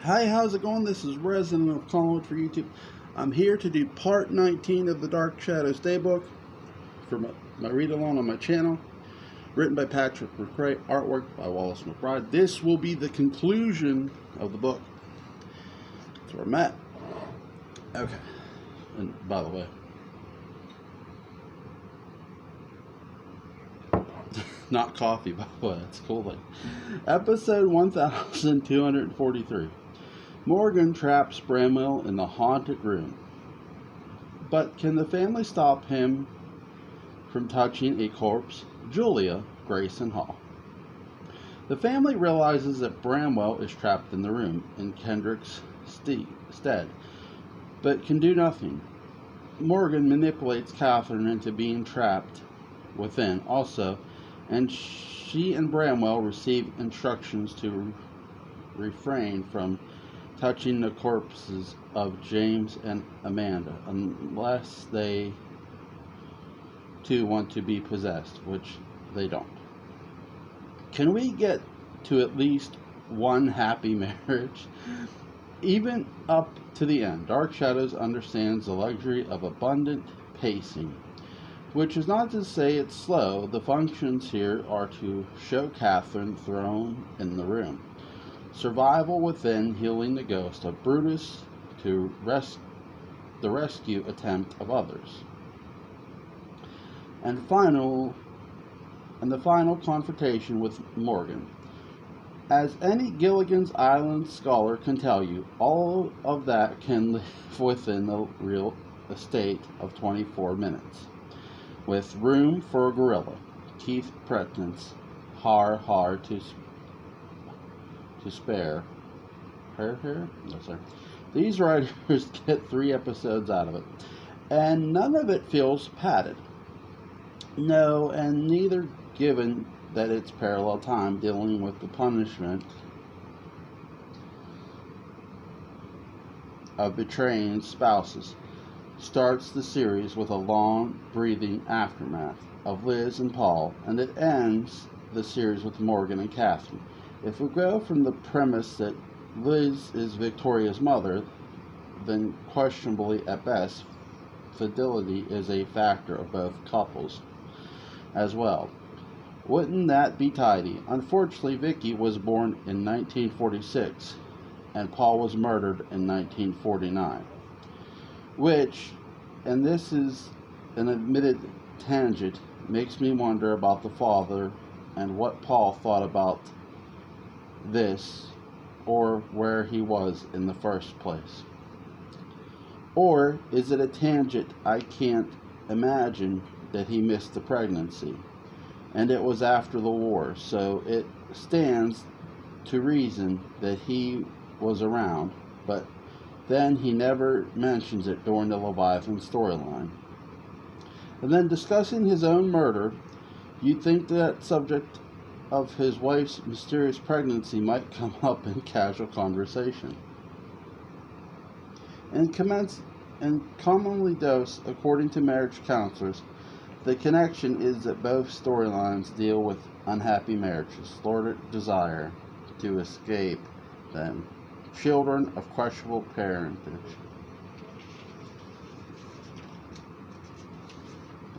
Hi, how's it going? This is Resident of Collingwood for YouTube. I'm here to do part 19 of the Dark Shadows Daybook for my read-along on my channel. Written by McCray, artwork by Wallace McBride. This will be the conclusion of the book. That's where I'm at. Okay. And by the way, not coffee, by the way. It's cool thing. Episode 1243. Morgan traps Bramwell in the haunted room. But can the family stop him from touching a corpse? Julia, Grayson Hall. The family realizes that Bramwell is trapped in the room in Kendrick's stead, but can do nothing. Morgan manipulates Catherine into being trapped within also, and she and Bramwell receive instructions to refrain from touching the corpses of James and Amanda unless they too want to be possessed, which they don't. Can we get to at least one happy marriage? Even up to the end, Dark Shadows understands the luxury of abundant pacing, which is not to say it's slow. The functions here are to show Catherine thrown in the room, survival within, healing the ghost of Brutus, to the rescue attempt of others, and the final confrontation with Morgan. As any Gilligan's Island scholar can tell you, all of that can live within the real estate of 24 minutes, with room for a gorilla. Keith Pretton's hard to spare. No, sorry. These writers get 3 episodes out of it, and none of it feels padded. No, and neither, given that it's parallel time dealing with the punishment of betraying spouses, starts the series with a long breathing aftermath of Liz and Paul, and it ends the series with Morgan and Catherine. If we go from the premise that Liz is Victoria's mother, then questionably at best, fidelity is a factor of both couples as well. Wouldn't that be tidy? Unfortunately, Vicky was born in 1946 and Paul was murdered in 1949. Which, and this is an admitted tangent, makes me wonder about the father and what Paul thought about this, or where he was in the first place. Or is it a tangent? I can't imagine that he missed the pregnancy, and it was after the war, so it stands to reason that he was around, but then he never mentions it during the Leviathan storyline. And then discussing his own murder, you'd think that subject of his wife's mysterious pregnancy might come up in casual conversation. And commonly dose, according to marriage counselors, the connection is that both storylines deal with unhappy marriages, thwarted desire to escape them, children of questionable parentage.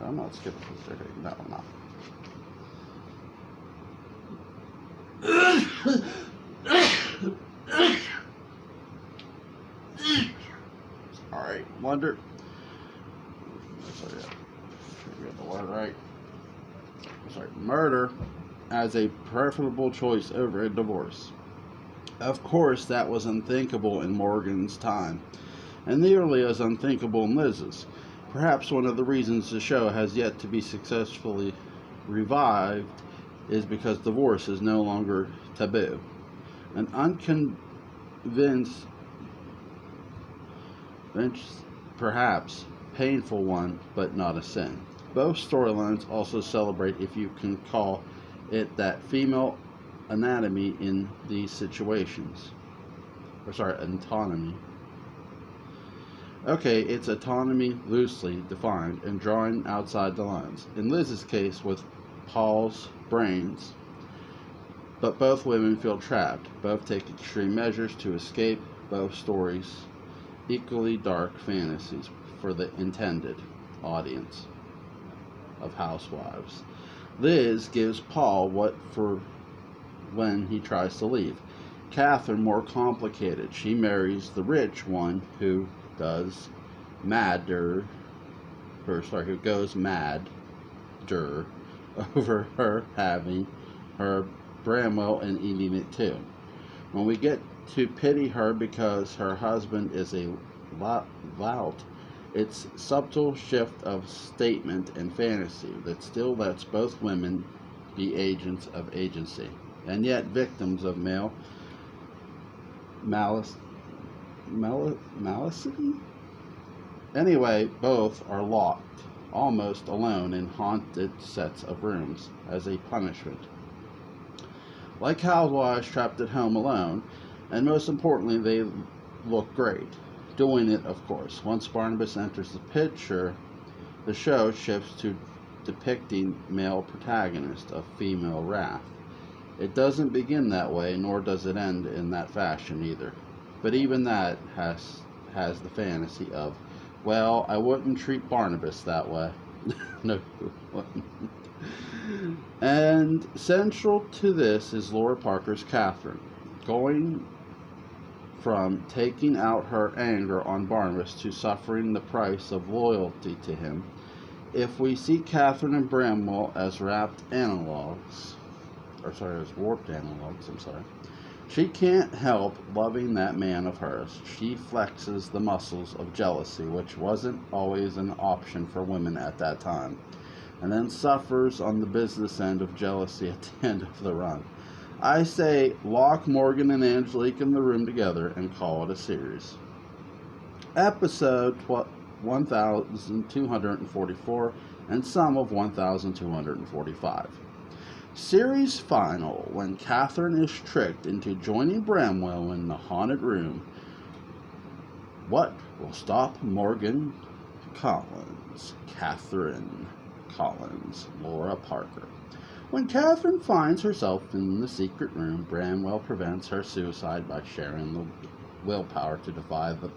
I'm not skipping this. No, I'm not. Alright, wonder. Sorry, we got the word right. Sorry, murder as a preferable choice over a divorce. Of course, that was unthinkable in Morgan's time, and nearly as unthinkable in Liz's. Perhaps one of the reasons the show has yet to be successfully revived is because divorce is no longer taboo. An unconvinced, perhaps painful one, but not a sin. Both storylines also celebrate, if you can call it that, female anatomy in these situations. Autonomy. Okay, it's autonomy loosely defined and drawing outside the lines. In Liz's case, with Paul's brains, But both women feel trapped. Both take extreme measures to escape. Both stories equally dark fantasies for the intended audience of housewives. Liz gives Paul what for when he tries to leave. Catherine more complicated. She marries the rich one who does madder, who goes madder over her having her Bramwell and eating it too. When we get to pity her because her husband is a lout, it's subtle shift of statement and fantasy that still lets both women be agents of agency, and yet victims of male malicity? Anyway, both are locked, almost alone in haunted sets of rooms, as a punishment. Like housewives trapped at home alone, and most importantly, they look great. Doing it, of course. Once Barnabas enters the picture, the show shifts to depicting male protagonist of female wrath. It doesn't begin that way, nor does it end in that fashion either. But even that has the fantasy of, well, I wouldn't treat Barnabas that way. No, you wouldn't. And central to this is Laura Parker's Catherine, going from taking out her anger on Barnabas to suffering the price of loyalty to him. If we see Catherine and Bramwell as warped analogs, she can't help loving that man of hers. She flexes the muscles of jealousy, which wasn't always an option for women at that time, and then suffers on the business end of jealousy at the end of the run. I say lock Morgan and Angelique in the room together and call it a series. Episode 1244 and some of 1245. Series final, when Catherine is tricked into joining Bramwell in the haunted room. What will stop Morgan Collins? Catherine Collins, Laura Parker. When Catherine finds herself in the secret room, Bramwell prevents her suicide by sharing the willpower to defy the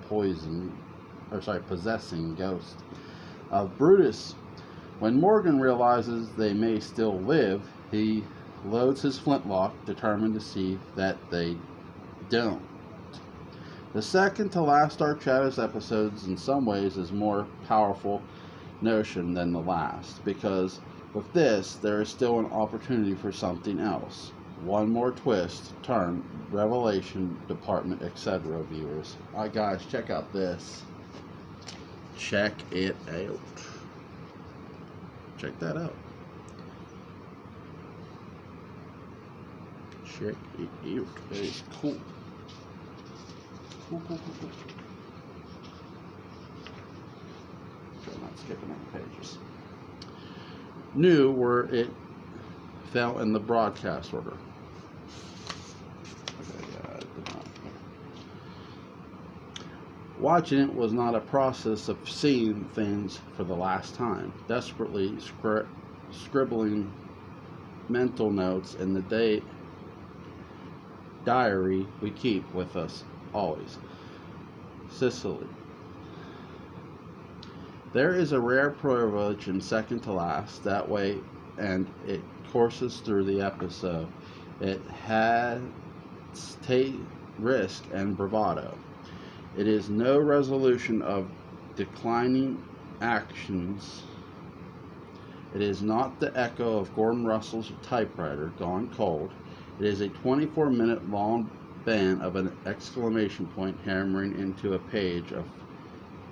possessing ghost of Brutus. When Morgan realizes they may still live, he loads his flintlock, determined to see that they don't. The second to last Dark Shadows episodes in some ways is more powerful notion than the last, because with this, there is still an opportunity for something else. One more twist, turn, revelation, department, etc. viewers. Alright guys, check out this. Check it out. Check that out. Check it out. It's cool. Cool. Try not skipping any pages. Knew where it fell in the broadcast order. Watching it was not a process of seeing things for the last time, desperately scribbling mental notes in the diary we keep with us always. Sicily. There is a rare privilege in second to last, that way, and it courses through the episode. It has risk and bravado. It is no resolution of declining actions. It is not the echo of Gordon Russell's typewriter gone cold. It is a 24-minute long band of an exclamation point hammering into a page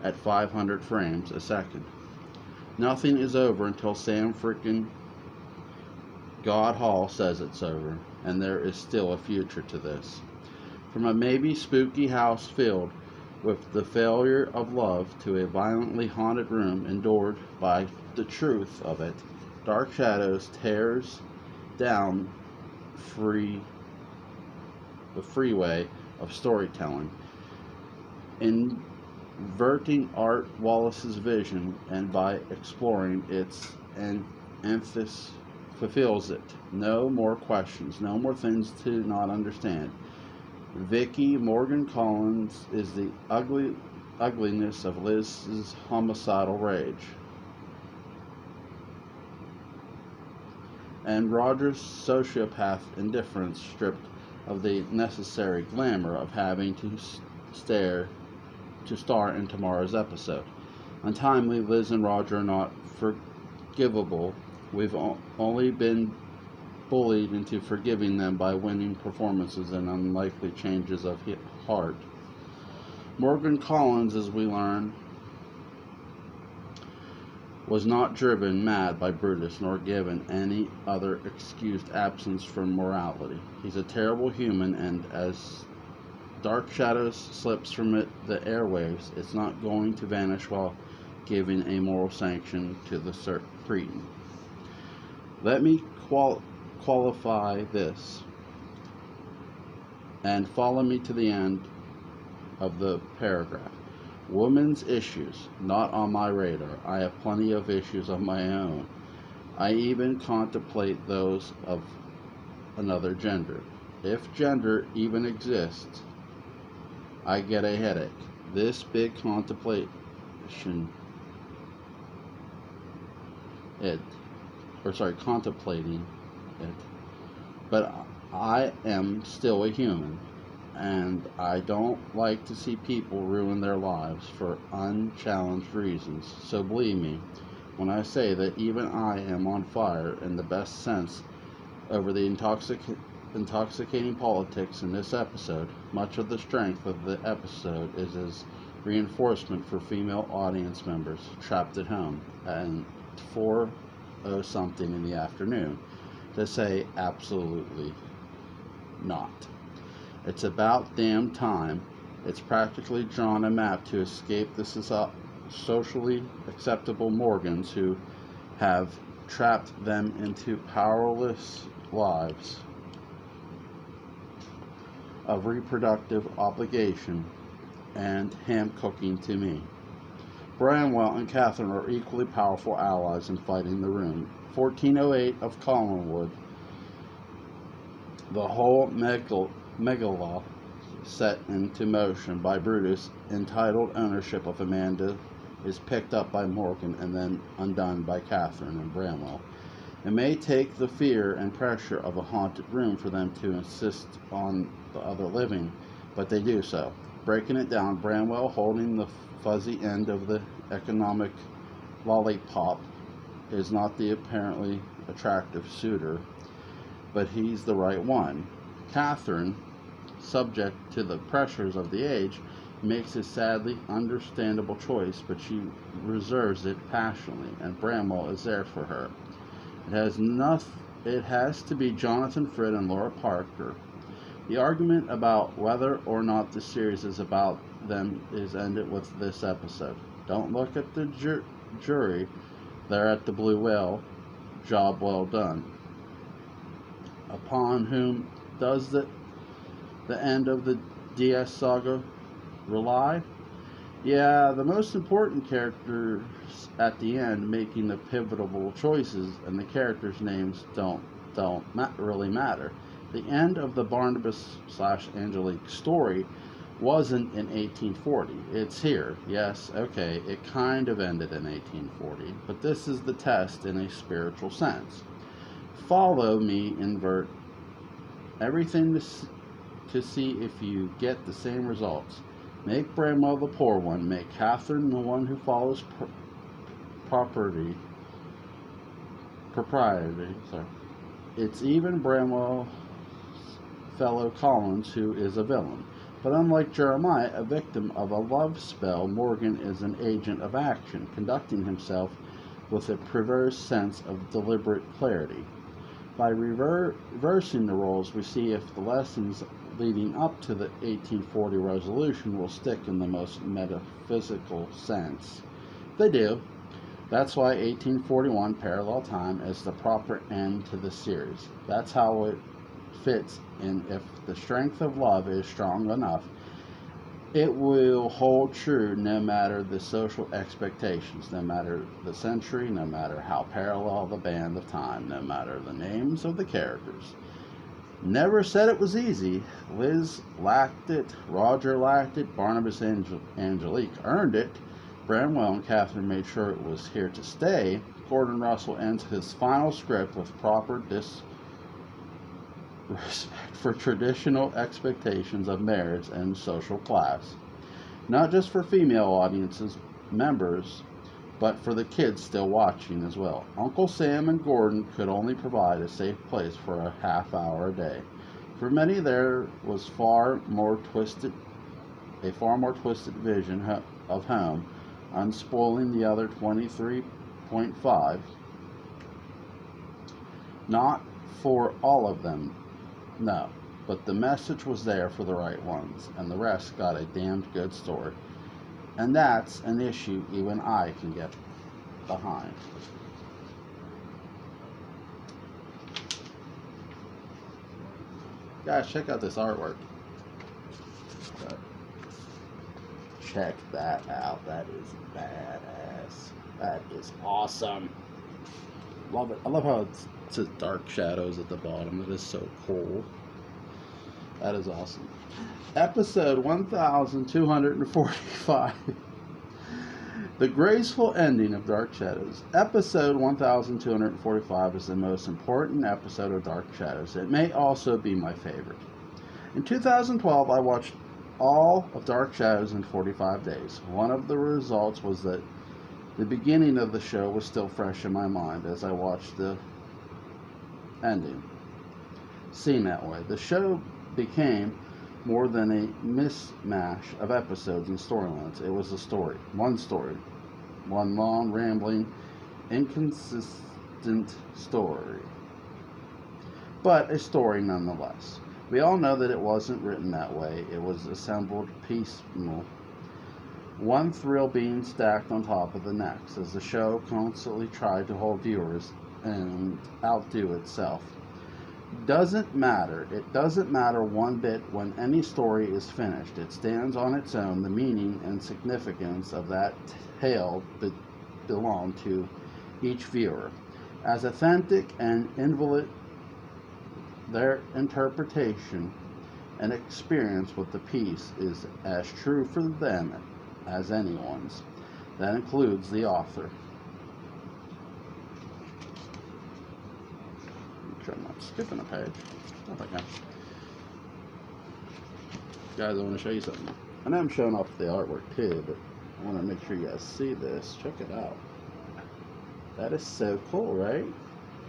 at 500 frames a second. Nothing is over until Sam frickin' God Hall says it's over, and there is still a future to this. From a maybe spooky house filled with the failure of love to a violently haunted room endured by the truth of it, Dark Shadows tears down the freeway of storytelling, inverting Art Wallace's vision, and by exploring its fulfills it. No more questions, no more things to not understand. Vicky Morgan Collins is the ugliness of Liz's homicidal rage. And Roger's sociopath indifference stripped of the necessary glamour of having to star in tomorrow's episode. Untimely, Liz and Roger are not forgivable. We've only been bullied into forgiving them by winning performances and unlikely changes of heart. Morgan Collins, as we learn, was not driven mad by Brutus, nor given any other excused absence from morality. He's a terrible human, and as Dark Shadows slips from the airwaves, it's not going to vanish while giving a moral sanction to the cretin. Let me qualify this, and follow me to the end of the paragraph. Women's issues, not on my radar. I have plenty of issues of my own. I even contemplate those of another gender. If gender even exists, I get a headache. This big contemplating it, but I am still a human, and I don't like to see people ruin their lives for unchallenged reasons. So believe me when I say that even I am on fire in the best sense over the intoxicating politics in this episode. Much of the strength of the episode is as reinforcement for female audience members trapped at home and 4:00 in the afternoon to say absolutely not. It's about damn time. It's practically drawn a map to escape the socially acceptable Morgans who have trapped them into powerless lives of reproductive obligation and ham cooking to me. Branwell and Catherine are equally powerful allies in fighting the room. 1408 of Collinwood, the whole megala set into motion by Brutus, entitled ownership of Amanda, is picked up by Morgan and then undone by Catherine and Branwell. It may take the fear and pressure of a haunted room for them to insist on the other living, but they do so. Breaking it down, Branwell, holding the fuzzy end of the economic lollipop, is not the apparently attractive suitor, but he's the right one. Catherine, subject to the pressures of the age, makes a sadly understandable choice, but she reserves it passionately, and Bramwell is there for her. It has to be Jonathan Frid and Laura Parker. The argument about whether or not the series is about them is ended with this episode. Don't look at the jury. They're at the Blue Whale. Job well done. Upon whom does the end of the DS saga rely? Yeah, the most important characters at the end making the pivotal choices, and the characters' names don't really matter. The end of the Barnabas/Angelique story wasn't in 1840. It's here. Yes, okay, it kind of ended in 1840, but this is the test in a spiritual sense. Follow me, invert everything to see if you get the same results. Make Bramwell the poor one. Make Catherine the one who follows propriety. It's even Bramwell's fellow Collins who is a villain. But unlike Jeremiah, a victim of a love spell, Morgan is an agent of action, conducting himself with a perverse sense of deliberate clarity. By reversing the roles, we see if the lessons leading up to the 1840 resolution will stick in the most metaphysical sense. They do. That's why 1841 Parallel Time is the proper end to the series. That's how it fits in. If the strength of love is strong enough, It will hold true no matter the social expectations, no matter the century, no matter how parallel the band of time, no matter the names of the characters. Never said it was easy. Liz lacked it, Roger lacked it, Barnabas and Angelique earned it. Bramwell and Catherine made sure it was here to stay. Gordon Russell ends his final script with proper respect for traditional expectations of marriage and social class. Not just for female audiences members, but for the kids still watching as well. Uncle Sam and Gordon could only provide a safe place for a half hour a day. For many, there was a far more twisted vision of home, unspoiling the other 23.5. Not for all of them, no, but the message was there for the right ones, and the rest got a damned good story. And that's an issue even I can get behind. Guys, check out this artwork. Check that out. That is badass. That is awesome. Love it. I love how it says dark shadows at the bottom. That is so cool. That is awesome. Episode 1245. The graceful ending of Dark Shadows. Episode 1245 is the most important episode of Dark Shadows. It may also be my favorite. In 2012, I watched all of Dark Shadows in 45 days. One of the results was that the beginning of the show was still fresh in my mind as I watched the ending. Seen that way, the show became more than a mismatch of episodes and storylines. It was a story. One long, rambling, inconsistent story. But a story nonetheless. We all know that it wasn't written that way. It was assembled piecemeal, one thrill being stacked on top of the next, as the show constantly tried to hold viewers and outdo itself. Doesn't matter. It doesn't matter one bit when any story is finished. It stands on its own. The meaning and significance of that tale belong to each viewer. As authentic and invalid, their interpretation and experience with the piece is as true for them as anyone's. That includes the author. Make sure I'm not skipping a page. I think I am. Guys, I want to show you something. I know I'm showing off the artwork too, but I want to make sure you guys see this. Check it out. That is so cool, right?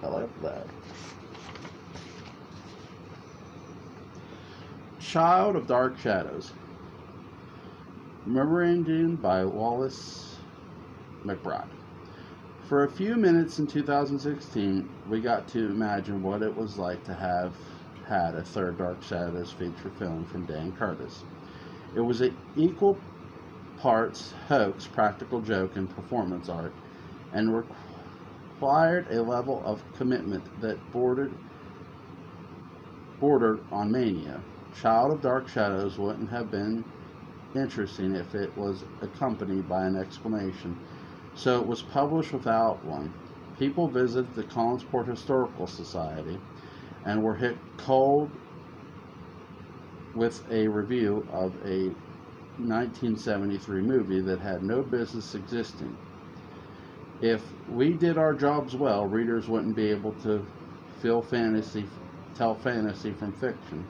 I like that. Child of Dark Shadows. Memorandum by Wallace, McBride. For a few minutes in 2016, we got to imagine what it was like to have had a third Dark Shadows feature film from Dan Curtis. It was an equal parts hoax, practical joke, and performance art, and required a level of commitment that bordered on mania. Child of Dark Shadows wouldn't have been interesting if it was accompanied by an explanation, so it was published without one. People visited the Collinsport Historical Society and were hit cold with a review of a 1973 movie that had no business existing. If we did our jobs well, readers wouldn't be able to tell fantasy from fiction.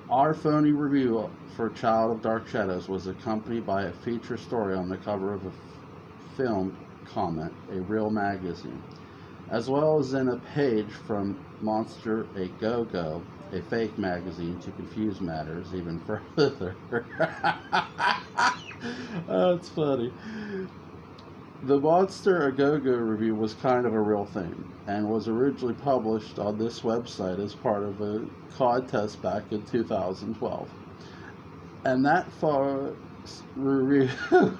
Our phony review for Child of Dark Shadows was accompanied by a feature story on the cover of a film comment, a real magazine, as well as in a page from Monster A Go-Go, a fake magazine, to confuse matters even further. That's funny. The Monster A Go-Go review was kind of a real thing, and was originally published on this website as part of a contest back in 2012. And that review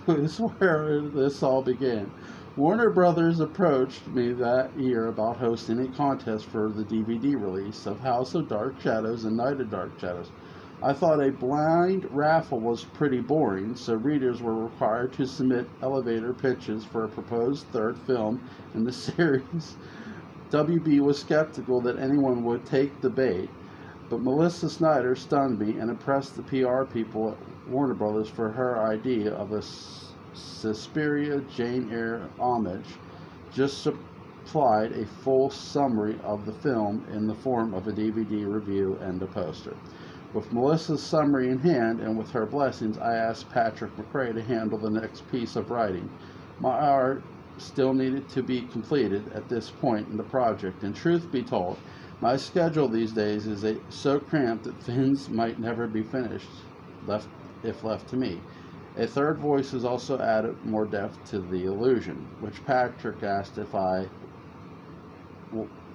is where this all began. Warner Brothers approached me that year about hosting a contest for the DVD release of House of Dark Shadows and Night of Dark Shadows. I thought a blind raffle was pretty boring, so readers were required to submit elevator pitches for a proposed third film in the series. WB was skeptical that anyone would take the bait, but Melissa Snyder stunned me and impressed the PR people at Warner Brothers for her idea of a Suspiria Jane Eyre homage. Just supplied a full summary of the film in the form of a DVD review and a poster. With Melissa's summary in hand and with her blessings, I asked Patrick Mccray to handle the next piece of writing. My art still needed to be completed at this point in the project, and truth be told, my schedule these days is so cramped that things might never be finished if left to me. A third voice has also added more depth to the illusion, which Patrick asked if I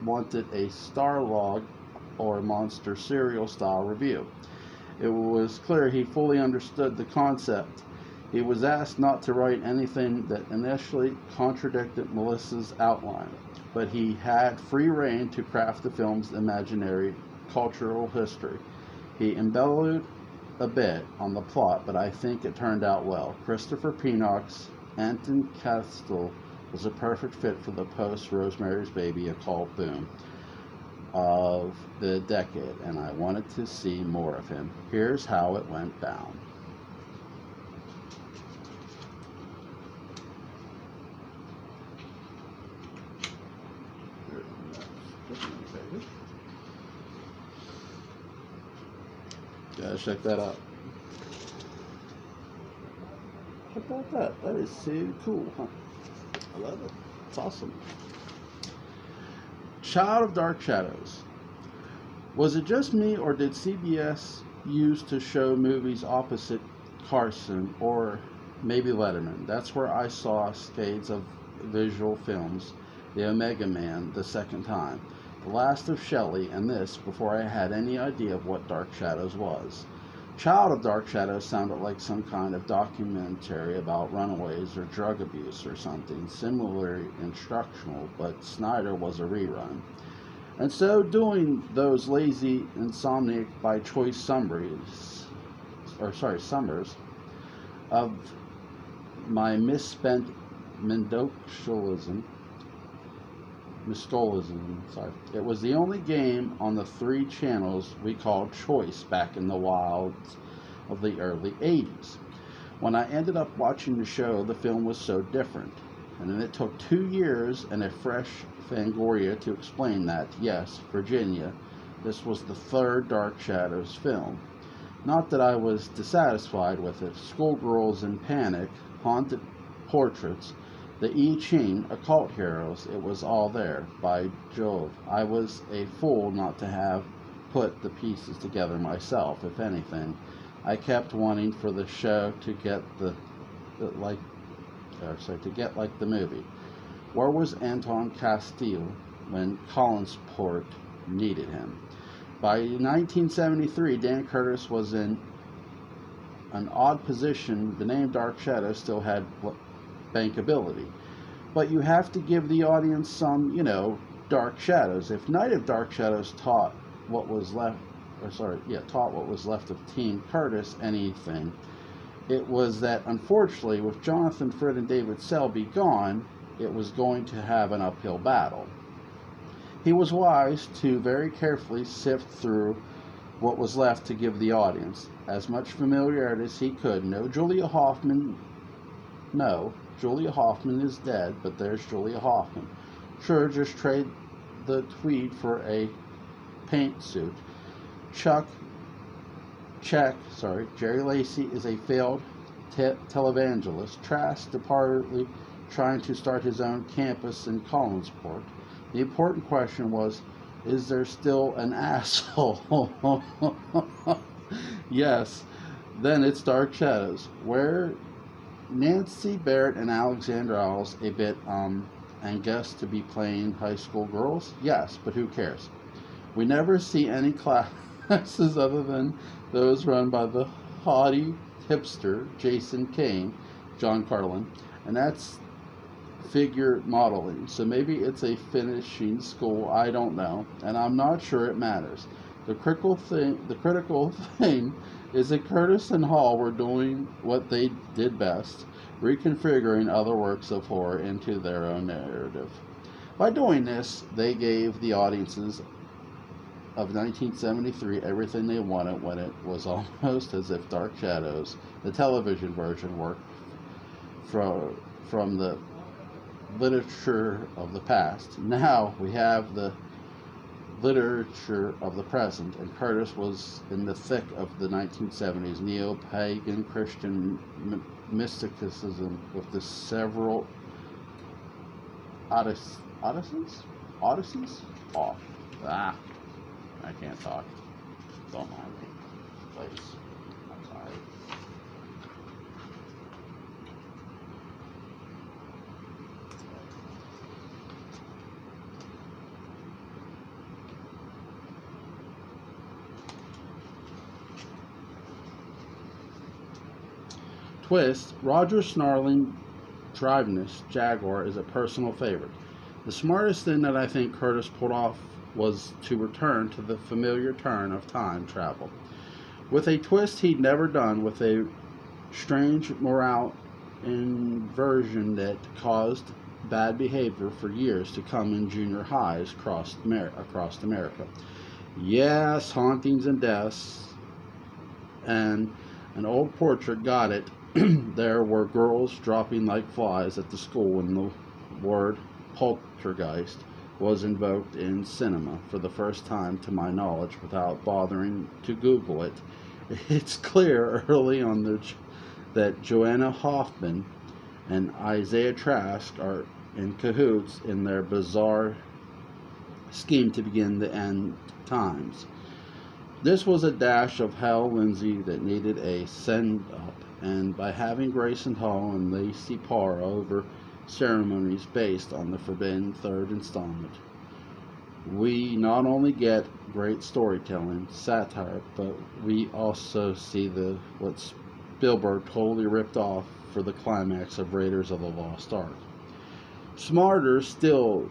wanted a Starlog or Monster Serial style review. It was clear he fully understood the concept. He was asked not to write anything that initially contradicted Melissa's outline, but he had free rein to craft the film's imaginary cultural history. He embellished a bit on the plot, but I think it turned out well. Christopher Penock's Anton Castle was a perfect fit for the post-Rosemary's Baby, a cult boom of the decade, and I wanted to see more of him. Here's how it went down. Gotta check that out. How about that? That is so cool, huh? I love it. It's awesome. Child of Dark Shadows. Was it just me, or did CBS use to show movies opposite Carson or maybe Letterman? That's where I saw scades of visual films, The Omega Man the second time, The Last of Shelley, and this before I had any idea of what Dark Shadows was. Child of Dark Shadows sounded like some kind of documentary about runaways or drug abuse or something similarly instructional, but Snyder was a rerun. And so doing those lazy insomniac by choice summers of my misspent Mendozolism. It was the only game on the 3 channels we called Choice back in the wilds of the early 80s. When I ended up watching the show, the film was so different. And then it took 2 years and a fresh Fangoria to explain that, yes, Virginia, this was the 3rd Dark Shadows film. Not that I was dissatisfied with it. Schoolgirls in Panic, Haunted Portraits, the I Ching, Occult Heroes, it was all there. By Jove, I was a fool not to have put the pieces together myself. If anything, I kept wanting for the show to get like the movie. Where was Anton Castile when Collinsport needed him? By 1973, Dan Curtis was in an odd position. The name Dark Shadows still had bankability. But you have to give the audience some, Dark Shadows. If Night of Dark Shadows taught what was left of Team Curtis anything, it was that unfortunately with Jonathan Frid and David Selby gone, it was going to have an uphill battle. He was wise to very carefully sift through what was left to give the audience as much familiarity as he could. No, Julia Hoffman is dead, but there's Julia Hoffman. Sure, just trade the tweed for a paint suit. Jerry Lacey is a failed televangelist, Trask departedly trying to start his own campus in Collinsport. The important question was, is there still an asshole? Yes, then it's Dark Shadows, where Nancy Barrett and Alexandra Isles a bit and guessed to be playing high school girls? Yes, but who cares? We never see any classes other than those run by the haughty hipster Jason Kane, John Carlin, and that's figure modeling. So maybe it's a finishing school, I don't know, and I'm not sure it matters. The critical thing is that Curtis and Hall were doing what they did best, reconfiguring other works of horror into their own narrative. By doing this, they gave the audiences of 1973 everything they wanted when it was almost as if Dark Shadows, the television version, worked from the literature of the past. Now we have the literature of the present, and Curtis was in the thick of the 1970s neo-pagan Christian mysticism with the several Odysseys? Off. I can't talk. Don't mind me, please. I'm sorry. Twist, Roger's snarling, driveness Jaguar is a personal favorite. The smartest thing that I think Curtis pulled off was to return to the familiar turn of time travel, with a twist he'd never done, with a strange moral inversion that caused bad behavior for years to come in junior highs across America. Yes, hauntings and deaths, and an old portrait got it. There were girls dropping like flies at the school when the word poltergeist was invoked in cinema for the first time to my knowledge without bothering to Google it. It's clear early on that Joanna Hoffman and Isaiah Trask are in cahoots in their bizarre scheme to begin the end times. This was a dash of Hal Lindsey that needed a send-up, and by having Grayson Hall and Lacey Parr over ceremonies based on the forbidden third installment, we not only get great storytelling, satire, but we also see what Spielberg totally ripped off for the climax of Raiders of the Lost Ark. Smarter still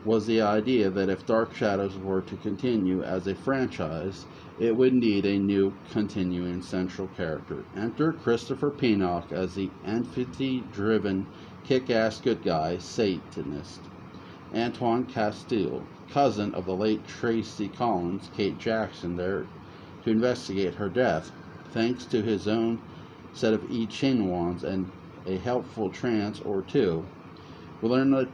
was the idea that if Dark Shadows were to continue as a franchise, it would need a new continuing central character. Enter Christopher Pinnock as the entity-driven, kick-ass good guy Satanist. Antoine Castile, cousin of the late Tracy Collins, Kate Jackson, there to investigate her death. Thanks to his own set of I Ching wands and a helpful trance or two, we learn that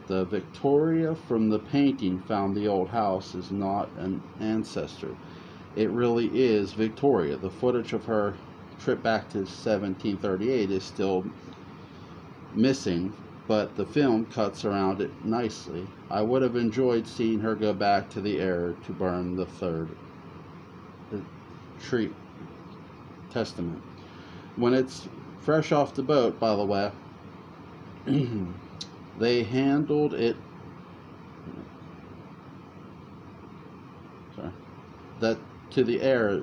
the Victoria from the painting found the old house is not an ancestor. It really is Victoria. The footage of her trip back to 1738 is still missing, but the film cuts around it nicely. I would have enjoyed seeing her go back to the air to burn the tree testament. When it's fresh off the boat, by the way, they handled it. Sorry, that to the air.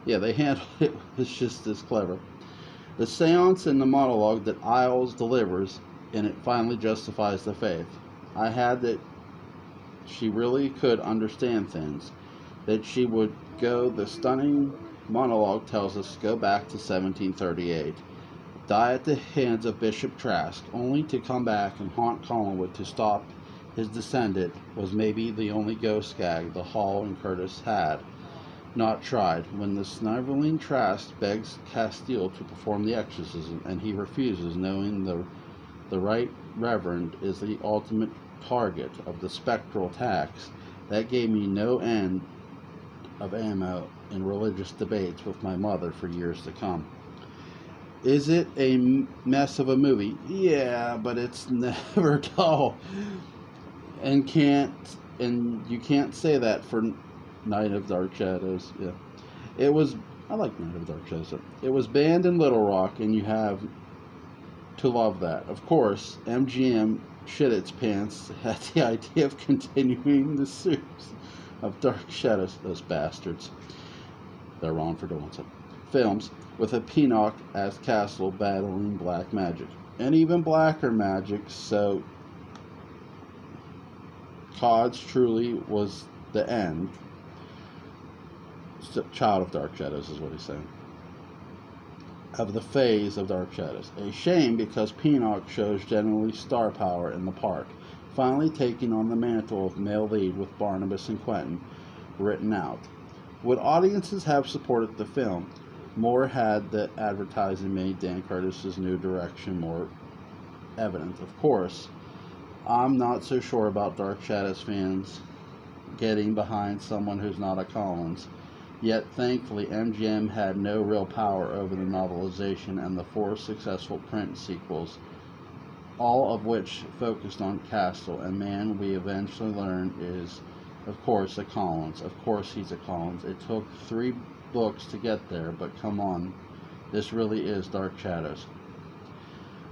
Yeah, they handled it. It's just as clever. The seance and the monologue that Isles delivers in it finally justifies the faith I had that she really could understand things. That she would go. The stunning monologue tells us go back to 1738. Die at the hands of Bishop Trask, only to come back and haunt Collinwood to stop his descendant, was maybe the only ghost gag the Hall and Curtis had not tried. When the sniveling Trask begs Castile to perform the exorcism, and he refuses, knowing the right reverend is the ultimate target of the spectral attacks, that gave me no end of ammo in religious debates with my mother for years to come. Is it a mess of a movie? Yeah, but it's never dull. And you can't say that for Night of Dark Shadows. Yeah. I like Night of Dark Shadows. It was banned in Little Rock, and you have to love that. Of course, MGM shit its pants at the idea of continuing the series of Dark Shadows. Those bastards. They're wrong for doing so. Films with a Pinnock as Castle battling black magic, and even blacker magic, so Cods truly was the end. Child of Dark Shadows is what he's saying. Of the phase of Dark Shadows. A shame because Peanock shows generally star power in the part, finally taking on the mantle of male lead with Barnabas and Quentin written out. Would audiences have supported the film more had the advertising made Dan Curtis's new direction more evident? Of course, I'm not so sure about Dark Shadows fans getting behind someone who's not a Collins. Yet, thankfully, MGM had no real power over the novelization and the 4 successful print sequels, all of which focused on Castle, and man, we eventually learned is, of course, a Collins. Of course he's a Collins. It took 3 books to get there, but come on, this really is Dark Shadows.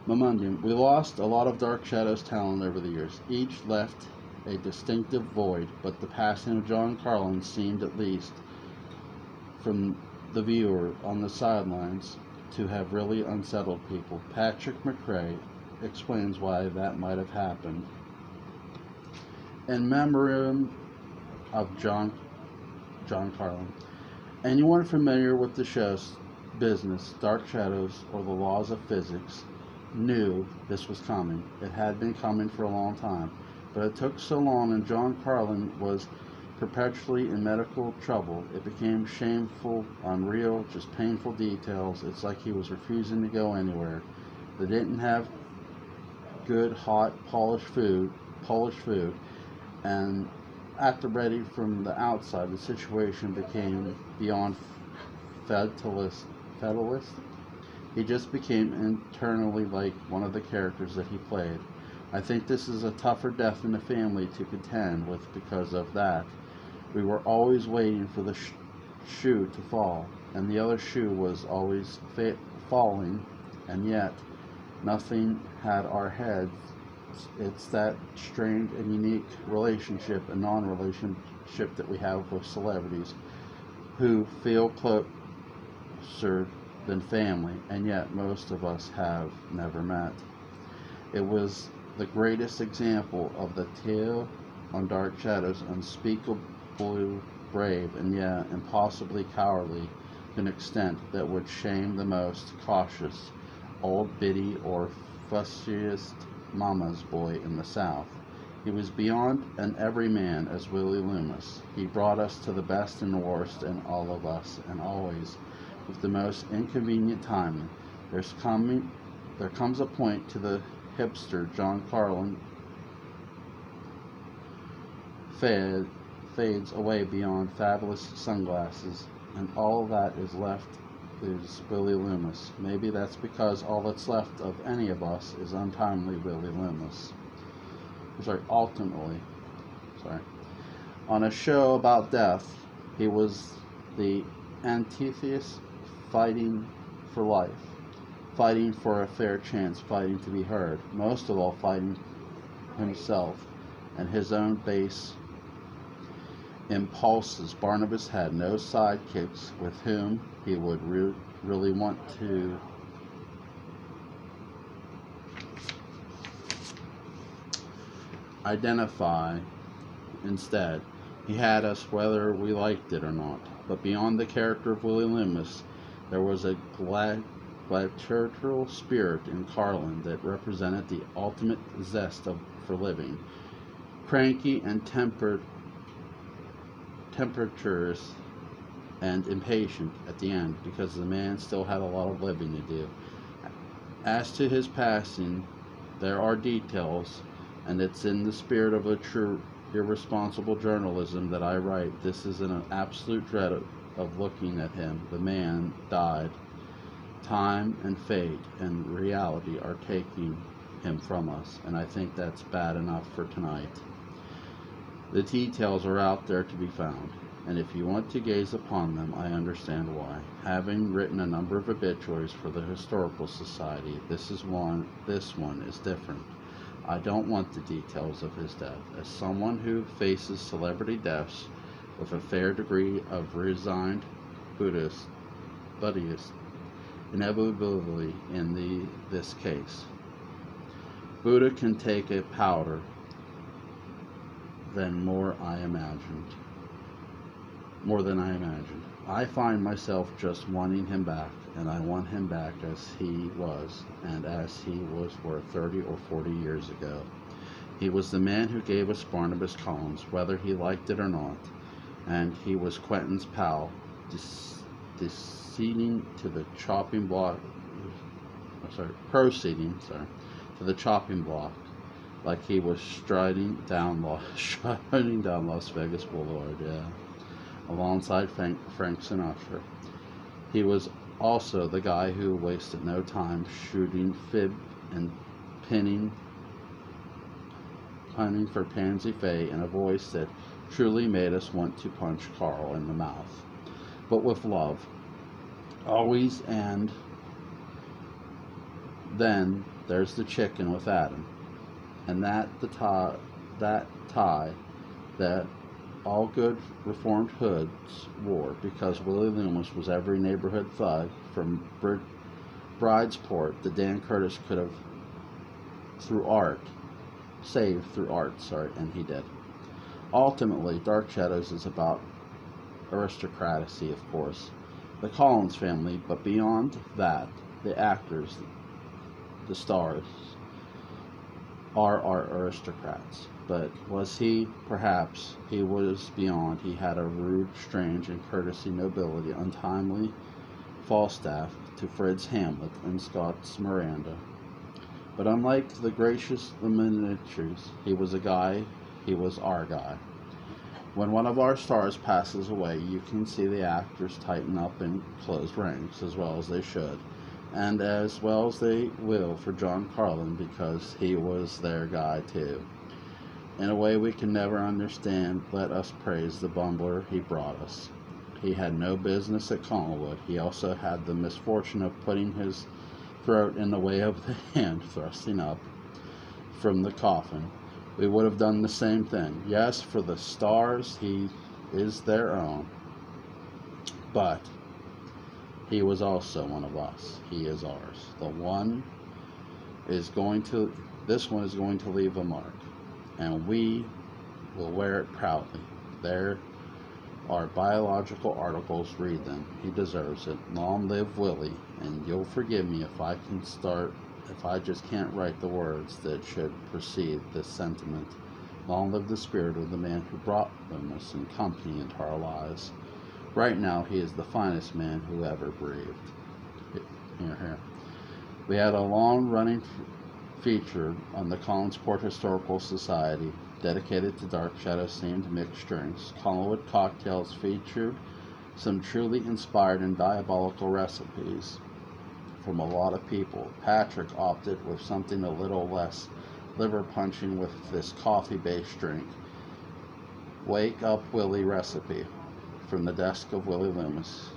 Momentum. We lost a lot of Dark Shadows talent over the years. Each left a distinctive void, but the passing of John Carlin seemed, at least from the viewer on the sidelines, to have really unsettled people. Patrick Mccray explains why that might have happened. In memoriam of John Carlin. Anyone familiar with the show's business, Dark Shadows, or the laws of physics, knew this was coming. It had been coming for a long time, but it took so long, and John Carlin was perpetually in medical trouble. It became shameful, unreal, just painful details. It's like he was refusing to go anywhere. They didn't have good, hot, polished food, and at the ready from the outside, the situation became beyond fatalist. He just became internally like one of the characters that he played. I think this is a tougher death in the family to contend with because of that. We were always waiting for the shoe to fall, and the other shoe was always falling, and yet nothing had our heads. It's that strange and unique relationship and non-relationship that we have with celebrities who feel closer than family, and yet most of us have never met. It was the greatest example of the tale on Dark Shadows, unspeakably brave and yet impossibly cowardly to an extent that would shame the most cautious old biddy or fussiest mama's boy in the South. He was beyond an everyman as Willie Loomis. He brought us to the best and the worst in all of us, and always with the most inconvenient timing. There comes a point to the hipster John Carlin fades away beyond fabulous sunglasses, and all that is left is Willie Loomis. Maybe that's because all that's left of any of us is untimely Willie Loomis. Ultimately. On a show about death, he was the antithesis, fighting for life, fighting for a fair chance, fighting to be heard, most of all fighting himself and his own base impulses. Barnabas had no sidekicks with whom he would really want to identify. Instead, he had us whether we liked it or not. But beyond the character of Willie Loomis, there was a gladiatorial spirit in Carlin that represented the ultimate zest for living. Cranky and temperatures and impatient at the end, because the man still had a lot of living to do. As to his passing, there are details, and it's in the spirit of a true irresponsible journalism that I write. This is an absolute dread of looking at him. The man died. Time and fate and reality are taking him from us, and I think that's bad enough for tonight. The details are out there to be found, and if you want to gaze upon them, I understand why. Having written a number of obituaries for the Historical Society, this one is different. I don't want the details of his death. As someone who faces celebrity deaths with a fair degree of resigned Buddhist inevitably in this case, Buddha can take a powder than more than I imagined. I find myself just wanting him back, and I want him back as he was, and as he was worth 30 or 40 years ago. He was the man who gave us Barnabas Collins, whether he liked it or not, and he was Quentin's pal, proceeding to the chopping block like he was striding down Las Vegas Boulevard, alongside Frank Sinatra. He was also the guy who wasted no time shooting fib and punning for Pansy Faye in a voice that truly made us want to punch Carl in the mouth, but with love, always. And then there's the chicken with Adam, and that tie that all good Reformed hoods wore, because Willie Loomis was every neighborhood thug from Bridesport that Dan Curtis could have saved through art, and he did. Ultimately, Dark Shadows is about aristocracy, of course, the Collins family, but beyond that, the actors, the stars, are our aristocrats. But was he? Perhaps he was beyond. He had a rude, strange, and courtesy nobility, untimely Falstaff to Fred's Hamlet and Scott's Miranda. But unlike the gracious miniatures, he was our guy. When one of our stars passes away, you can see the actors tighten up and close ranks, as well as they should, and as well as they will for John Carlin, because he was their guy too. In a way we can never understand, let us praise the bumbler he brought us. He had no business at Collinwood. He also had the misfortune of putting his throat in the way of the hand thrusting up from the coffin. We would have done the same thing. Yes, for the stars, he is their own. But he was also one of us. He is ours. This one is going to leave a mark, and we will wear it proudly. There are biological articles, read them. He deserves it. Long live Willie, and you'll forgive me if I just can't write the words that should precede this sentiment. Long live the spirit of the man who brought Loomis and company into our lives. Right now, he is the finest man who ever breathed. Here. We had a long-running feature on the Collinsport Historical Society dedicated to Dark Shadows themed mixed drinks. Collinwood Cocktails featured some truly inspired and diabolical recipes from a lot of people. Patrick opted with something a little less liver punching with this coffee-based drink. Wake Up Willie recipe from the desk of Willie Loomis.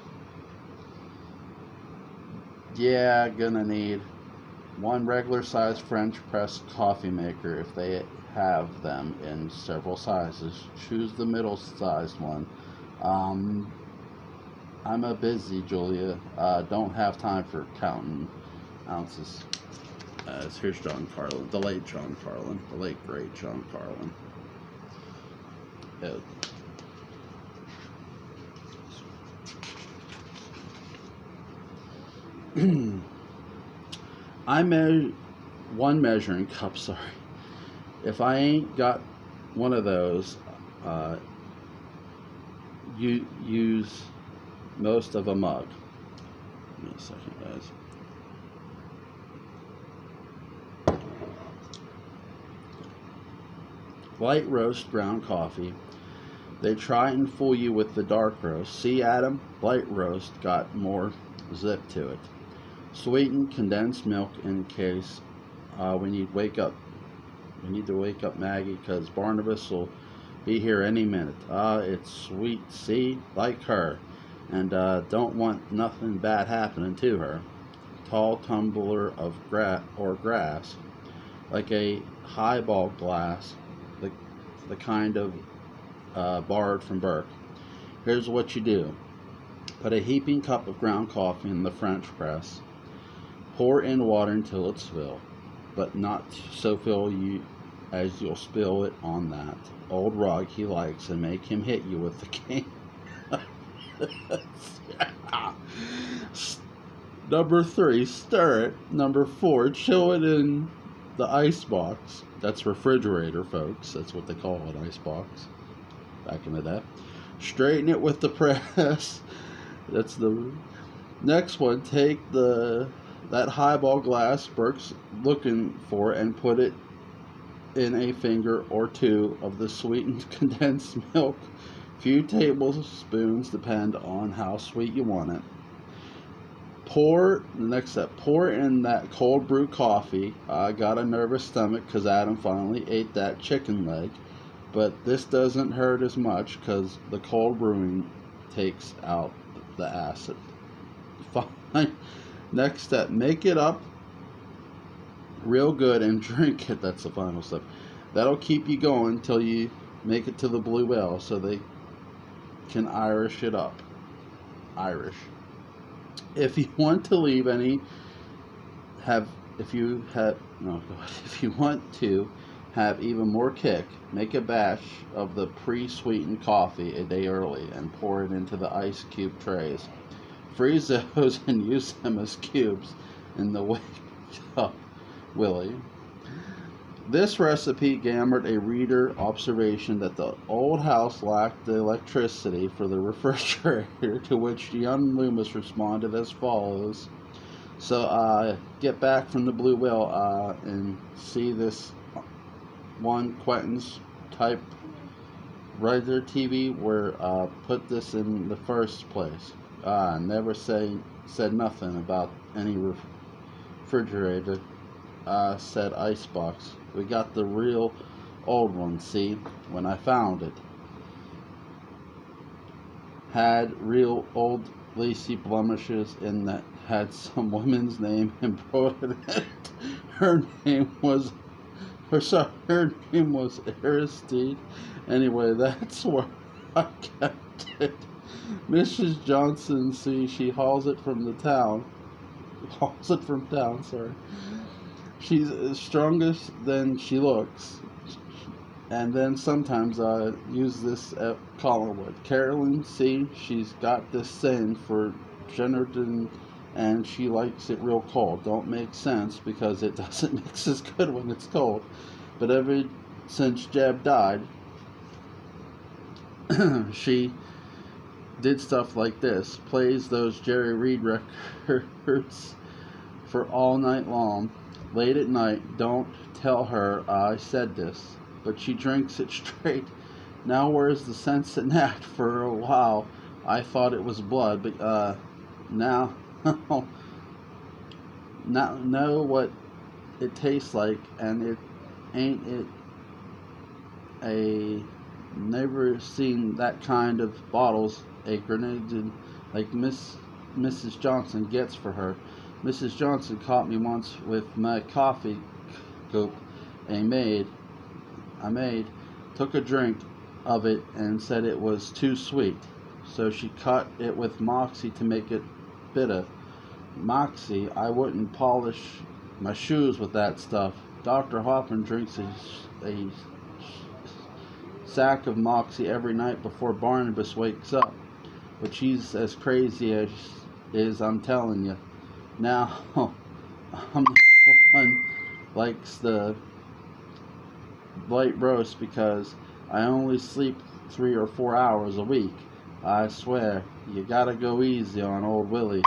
Yeah, gonna need one regular-sized French press coffee maker if they have them in several sizes. Choose the middle-sized one. I'm a busy, Julia. Don't have time for counting ounces. Here's John Carlin, the late John Carlin, the late great John Carlin. I measure one measuring cup. If I ain't got one of those, you use most of a mug. Give me a second, guys. Light roast ground coffee. They try and fool you with the dark roast. See, Adam, light roast got more zip to it. Sweetened condensed milk in case we need to wake up Maggie, because Barnabas will be here any minute. It's sweet, see, like her, and don't want nothing bad happening to her. Tall tumbler of grass, like a highball glass, the kind of borrowed from Burke. Here's what you do. Put a heaping cup of ground coffee in the French press. Pour in water until it's filled, but not so full as you'll spill it on that old rug he likes and make him hit you with the cane. Number 3, stir it. Number 4, chill it in the ice box. That's refrigerator, folks. That's what they call it, ice box. Back in the day. Straighten it with the press. That's the next one. Take that highball glass Burke's looking for and put it in a finger or two of the sweetened condensed milk. Few tablespoons, depend on how sweet you want it. The next step, pour in that cold brew coffee. I got a nervous stomach because Adam finally ate that chicken leg, but this doesn't hurt as much because the cold brewing takes out the acid. Fine. Next step, make it up real good and drink it. That's the final step. That'll keep you going till you make it to the blue whale so they can Irish it up. Irish. If you want to leave any, if you want to have even more kick, make a batch of the pre-sweetened coffee a day early and pour it into the ice cube trays. Freeze those and use them as cubes in the wake up, Willie. This recipe garnered a reader observation that the old house lacked the electricity for the refrigerator, to which young Loomis responded as follows. So I get back from the Blue Whale and see this one Quentin's typewriter TV where put this in the first place. Never said nothing about any refrigerator. Said icebox. We got the real old one, see, when I found it. Had real old lacy blemishes in that had some woman's name embroidered in it. Her name was Aristide. Anyway, that's where I kept it. Mrs. Johnson, see, she hauls it from town, sorry. She's strongest than she looks. And then sometimes I use this at Collinwood. Carolyn, see, she's got this thing for Jennerton and she likes it real cold. Don't make sense because it doesn't mix as good when it's cold. But ever since Jeb died, she did stuff like this. Plays those Jerry Reed records for all night long. Late at night, don't tell her I said this, but she drinks it straight. Now where's the sense in that? For a while, I thought it was blood, but now know what it tastes like, and it ain't it a never seen that kind of bottles a grenade like Mrs. Johnson gets for her. Mrs. Johnson caught me once with my coffee cup. I made took a drink of it and said it was too sweet. So she cut it with Moxie to make it bitter. Moxie, I wouldn't polish my shoes with that stuff. Dr. Hoffman drinks a sack of Moxie every night before Barnabas wakes up. But she's as crazy as I'm telling you. Now, I'm the one likes the light roast because I only sleep 3 or 4 hours a week. I swear, you gotta go easy on old Willie.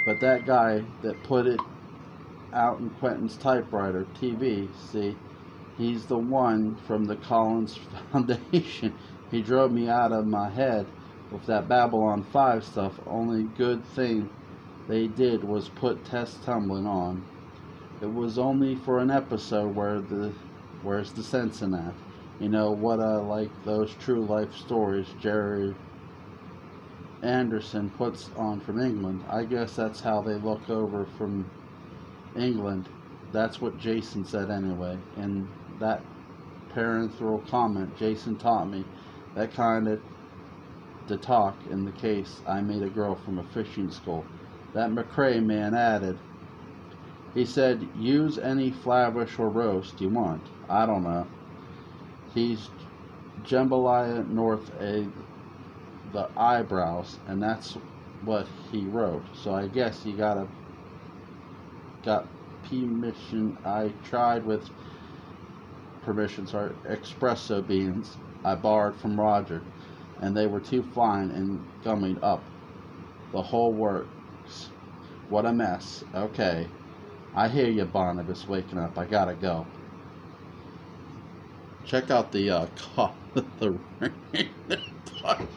But that guy that put it out in Quentin's typewriter TV, see, he's the one from the Collins Foundation. He drove me out of my head with that Babylon 5 stuff. Only good thing they did was put Tess Tumbling on. It was only for an episode where's the sense in that? You know what I like those true life stories Jerry Anderson puts on from England. I guess that's how they look over from England. That's what Jason said anyway. And that parenthetical comment Jason taught me that kind of to talk in the case I made a girl from a fishing school. That Mccray man added, He said, use any flavish or roast you want. I don't know. He's jambalaya north the eyebrows, and that's what he wrote. So I guess you got permission. I tried with espresso beans I borrowed from Roger, and they were too fine and gumming up. The whole works. What a mess. Okay. I hear you, Barnabas, waking up. I gotta go. Check out the the rain part.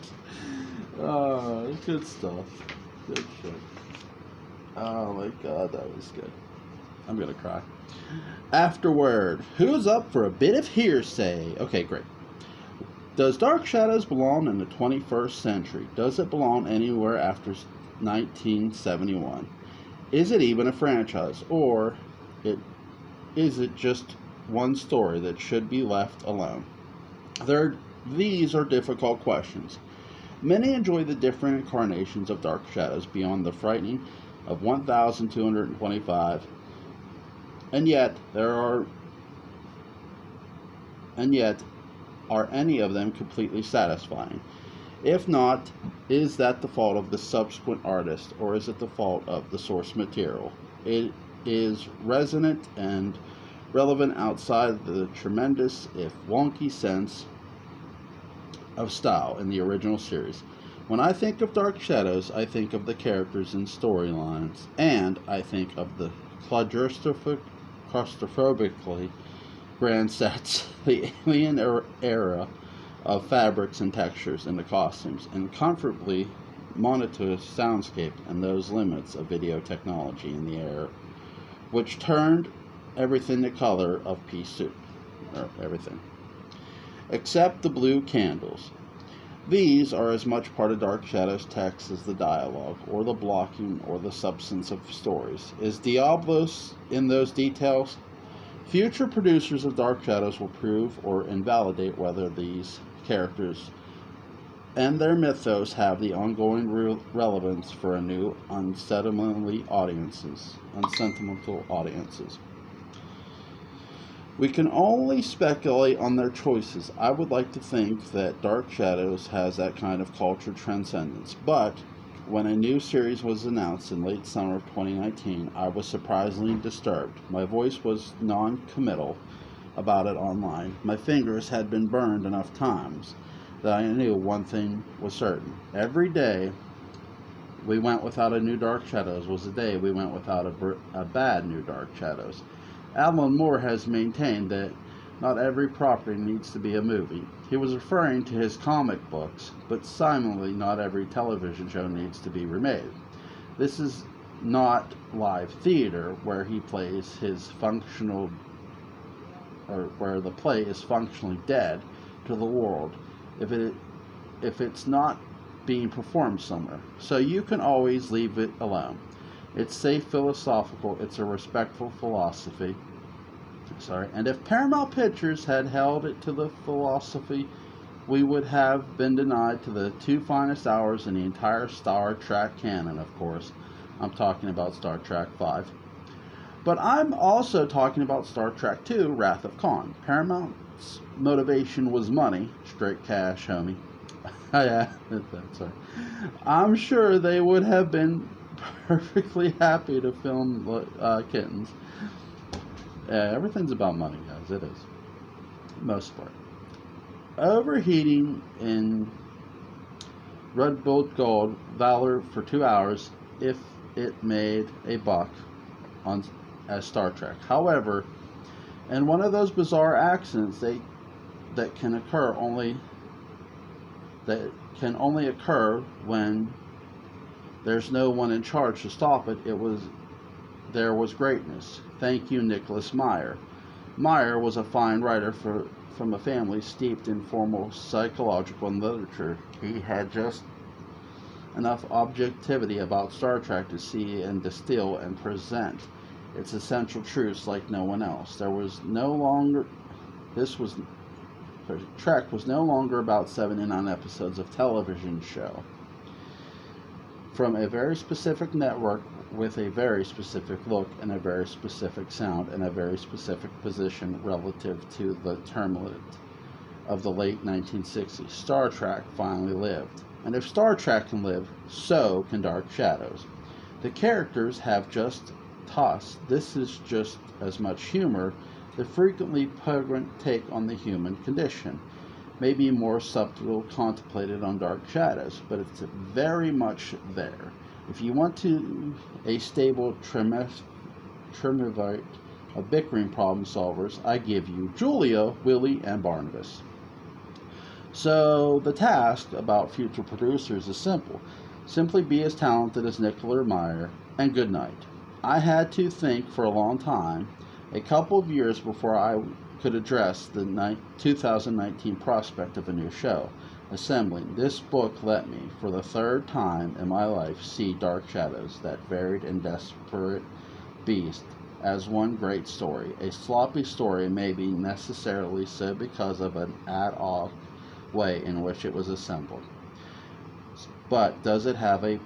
Good stuff. Good shit. Oh my god, that was good. I'm gonna cry. Afterward, who's up for a bit of hearsay? Okay, great. Does Dark Shadows belong in the 21st century? Does it belong anywhere after 1971? Is it even a franchise? Or is it just one story that should be left alone? These are difficult questions. Many enjoy the different incarnations of Dark Shadows beyond the frightening of 1,225, and yet are any of them completely satisfying? If not, is that the fault of the subsequent artist, or is it the fault of the source material? It is resonant and relevant outside the tremendous, if wonky, sense of style in the original series. When I think of Dark Shadows, I think of the characters and storylines, and I think of the claustrophobically grand sets, the alien era of fabrics and textures in the costumes, and comfortably monotonous soundscape and those limits of video technology in the air, which turned everything the color of pea soup, or everything, except the blue candles. These are as much part of Dark Shadows' text as the dialogue, or the blocking, or the substance of stories. Is Diablos in those details? Future producers of Dark Shadows will prove or invalidate whether these characters and their mythos have the ongoing relevance for a new unsentimental audiences. We can only speculate on their choices. I would like to think that Dark Shadows has that kind of culture transcendence, but when a new series was announced in late summer of 2019, I was surprisingly disturbed. My voice was non-committal about it online. My fingers had been burned enough times that I knew one thing was certain. Every day we went without a new Dark Shadows was a day we went without a bad new Dark Shadows. Alan Moore has maintained that not every property needs to be a movie. He was referring to his comic books, but similarly, not every television show needs to be remade. This is not live theater where he plays his functional, or where the play is functionally dead to the world if it's not being performed somewhere. So you can always leave it alone. It's safe, philosophical, it's a respectful philosophy. And if Paramount Pictures had held it to the philosophy, we would have been denied to the two finest hours in the entire Star Trek canon, of course. I'm talking about Star Trek V. But I'm also talking about Star Trek II, Wrath of Khan. Paramount's motivation was money, straight cash, homie. Yeah, that's right. I'm sure they would have been perfectly happy to film kittens. Everything's about money, guys. It is. Most part. Overheating in Red Bull Gold Valor for 2 hours if it made a buck as Star Trek. However, in one of those bizarre accidents that can only occur when there's no one in charge to stop it, there was greatness. Thank you, Nicholas Meyer. Meyer was a fine writer from a family steeped in formal psychological literature. He had just enough objectivity about Star Trek to see and distill and present its essential truths like no one else. Trek was no longer about 79 episodes of television show from a very specific network with a very specific look and a very specific sound and a very specific position relative to the terminal of the late 1960s. Star Trek finally lived. And if Star Trek can live, so can Dark Shadows. The characters have just tossed. This is just as much humor, the frequently pungent take on the human condition. Maybe more subtle contemplated on Dark Shadows, but it's very much there. If you want to a stable triumvirate of bickering problem solvers, I give you Julia, Willie, and Barnabas. So the task about future producers is simple. Simply be as talented as Nicola Meyer, and good night. I had to think for a long time, a couple of years before I could address the 2019 prospect of a new show. Assembling this book let me, for the third time in my life, see Dark Shadows, that varied and desperate beast, as one great story. A sloppy story may be necessarily so because of an ad hoc way in which it was assembled. But does it have a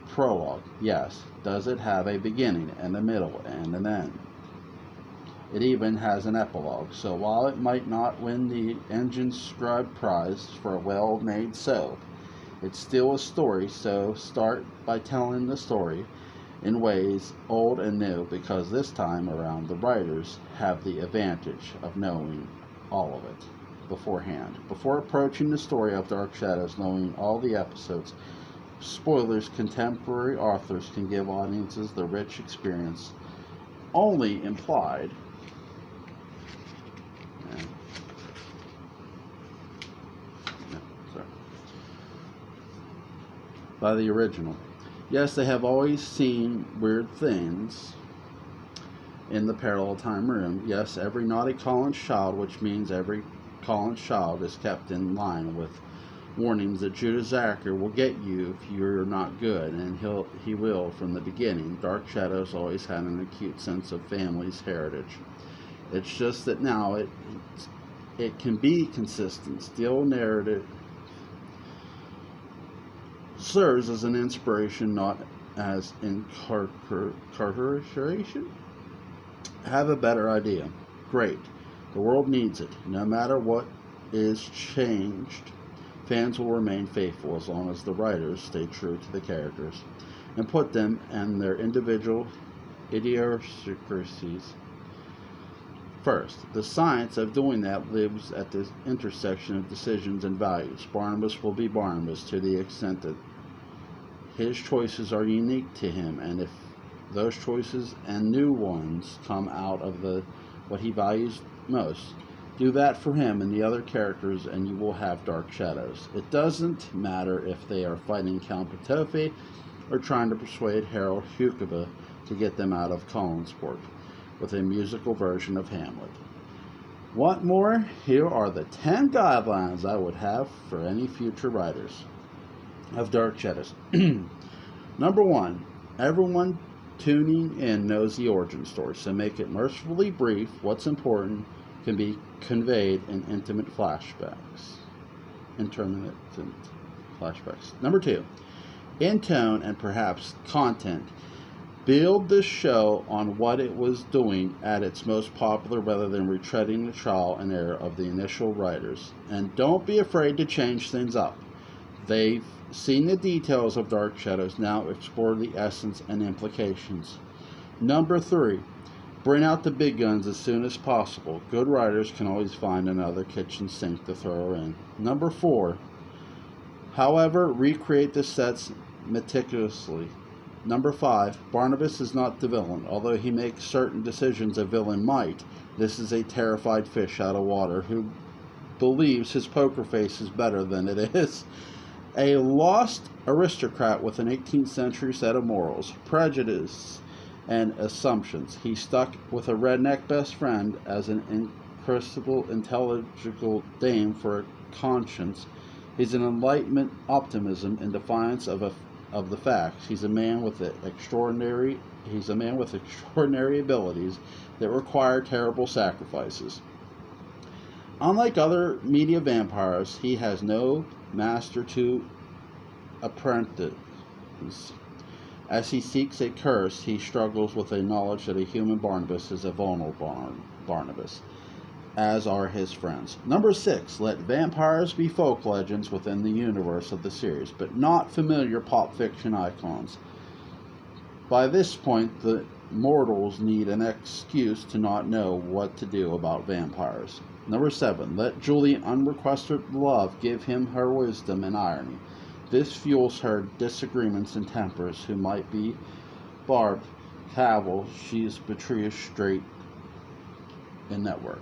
prologue? Yes. Does it have a beginning and a middle and an end? It even has an epilogue, so while it might not win the Engine Scribe Prize for a well-made soap, it's still a story, so start by telling the story in ways old and new, because this time around the writers have the advantage of knowing all of it beforehand. Before approaching the story of Dark Shadows, knowing all the episodes, spoilers, contemporary authors can give audiences the rich experience only implied by the original. Yes, they have always seen weird things in the parallel time room. Yes, every naughty college child, which means every college child, is kept in line with warnings that Judah Zacher will get you if you're not good, and he will from the beginning. Dark Shadows always had an acute sense of family's heritage. It's just that now it can be consistent, still narrative serves as an inspiration, not as incarceration. Have a better idea. Great. The world needs it. No matter what is changed, fans will remain faithful as long as the writers stay true to the characters and put them and their individual idiosyncrasies first. The science of doing that lives at the intersection of decisions and values. Barnabas will be Barnabas to the extent that his choices are unique to him, and if those choices and new ones come out of what he values most, do that for him and the other characters, and you will have Dark Shadows. It doesn't matter if they are fighting Count Patofi or trying to persuade Harold Huckabee to get them out of Collinsport with a musical version of Hamlet. Want more? Here are the 10 guidelines I would have for any future writers of Dark Shadows. Number 1, everyone tuning in knows the origin story, so make it mercifully brief. What's important can be conveyed in intermittent flashbacks. Number 2, in tone and perhaps content, build the show on what it was doing at its most popular rather than retreading the trial and error of the initial writers. And don't be afraid to change things up. They've seen the details of Dark Shadows, now explore the essence and implications. Number 3, bring out the big guns as soon as possible. Good writers can always find another kitchen sink to throw in. Number 4, however, recreate the sets meticulously. Number 5, Barnabas is not the villain. Although he makes certain decisions a villain might, this is a terrified fish out of water who believes his poker face is better than it is. A lost aristocrat with an 18th century set of morals, prejudice, and assumptions. He's stuck with a redneck best friend as an incredible, intelligible dame for a conscience. He's an enlightenment optimism in defiance of the facts. He's a man with extraordinary abilities that require terrible sacrifices. Unlike other media vampires, he has no master to apprentice. As he seeks a curse, he struggles with a knowledge that a human Barnabas is a vulnerable Barnabas, as are his friends. Number 6, let vampires be folk legends within the universe of the series, but not familiar pop fiction icons. By this point, the mortals need an excuse to not know what to do about vampires. Number 7, let Julie unrequested love give him her wisdom and irony. This fuels her disagreements and tempers, who might be Barb Cavill. She's Beatrice Straight in Network.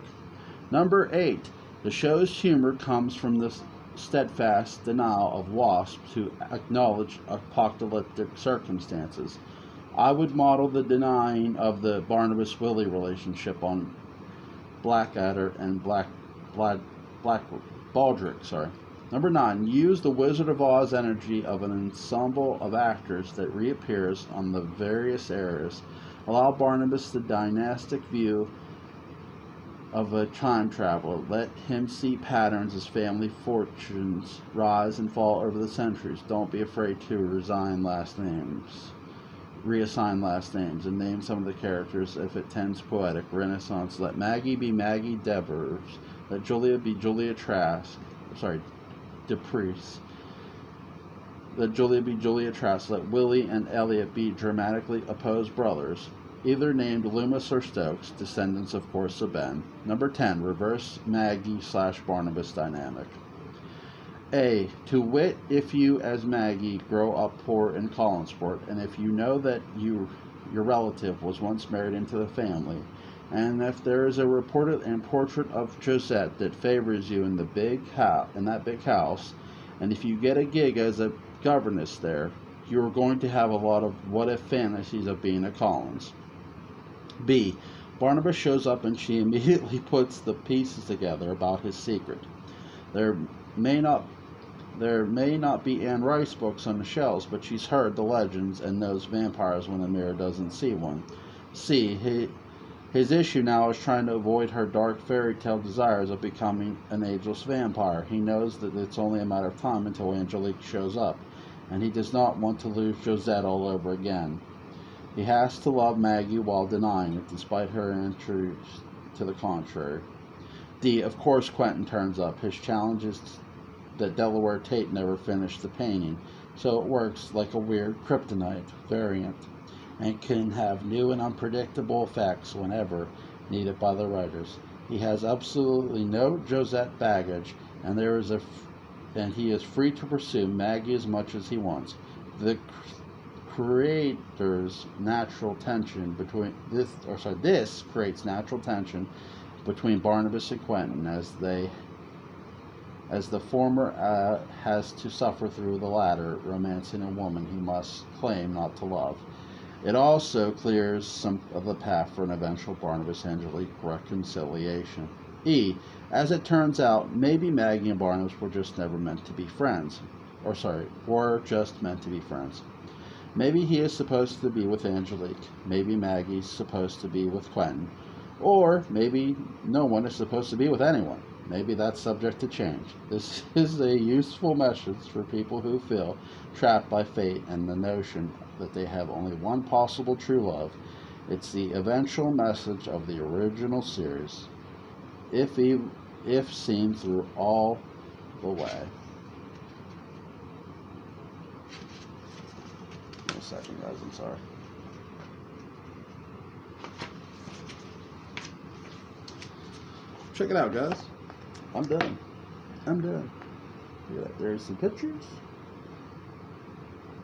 Number 8, the show's humor comes from the steadfast denial of wasps who acknowledge apocalyptic circumstances. I would model the denying of the Barnabas-Willie relationship on Blackadder and Black Baldric. Number 9, use the Wizard of Oz energy of an ensemble of actors that reappears on the various eras. Allow Barnabas the dynastic view of a time traveler. Let him see patterns as family fortunes rise and fall over the centuries. Don't be afraid to reassign last names, and name some of the characters if it tends poetic. Renaissance. Let Maggie be Maggie Devers. Let Julia be Julia Deprice. Let Julia be Julia Trask. Let Willie and Elliot be dramatically opposed brothers, either named Loomis or Stokes, descendants of course of Ben. Number 10, reverse Maggie/Barnabas dynamic. A. To wit, if you, as Maggie, grow up poor in Collinsport, and if you know that your relative was once married into the family, and if there is a reported and portrait of Josette that favors you in that big house, and if you get a gig as a governess there, you are going to have a lot of what-if fantasies of being a Collins. B. Barnabas shows up and she immediately puts the pieces together about his secret. There may not be Anne Rice books on the shelves, but she's heard the legends and knows vampires when the mirror doesn't see one. C. His issue now is trying to avoid her dark fairy tale desires of becoming an ageless vampire. He knows that it's only a matter of time until Angelique shows up, and he does not want to lose Josette all over again. He has to love Maggie while denying it, despite her entries to the contrary. D. Of course Quentin turns up. His challenge is that Delaware Tate never finished the painting, so it works like a weird kryptonite variant, and can have new and unpredictable effects whenever needed by the writers. He has absolutely no Josette baggage, and he is free to pursue Maggie as much as he wants. The creators natural tension between this creates natural tension between Barnabas and Quentin, as the former has to suffer through the latter, romancing a woman he must claim not to love. It also clears some of the path for an eventual Barnabas-Angelique reconciliation. E. As it turns out, maybe Maggie and Barnabas were just never meant to be friends. Were just meant to be friends. Maybe he is supposed to be with Angelique. Maybe Maggie's supposed to be with Quentin. Or maybe no one is supposed to be with anyone. Maybe that's subject to change. This is a useful message for people who feel trapped by fate and the notion that they have only one possible true love. It's the eventual message of the original series, if seen through all the way. Wait a second, guys, I'm sorry. Check it out, guys. I'm done. Yeah, there's some pictures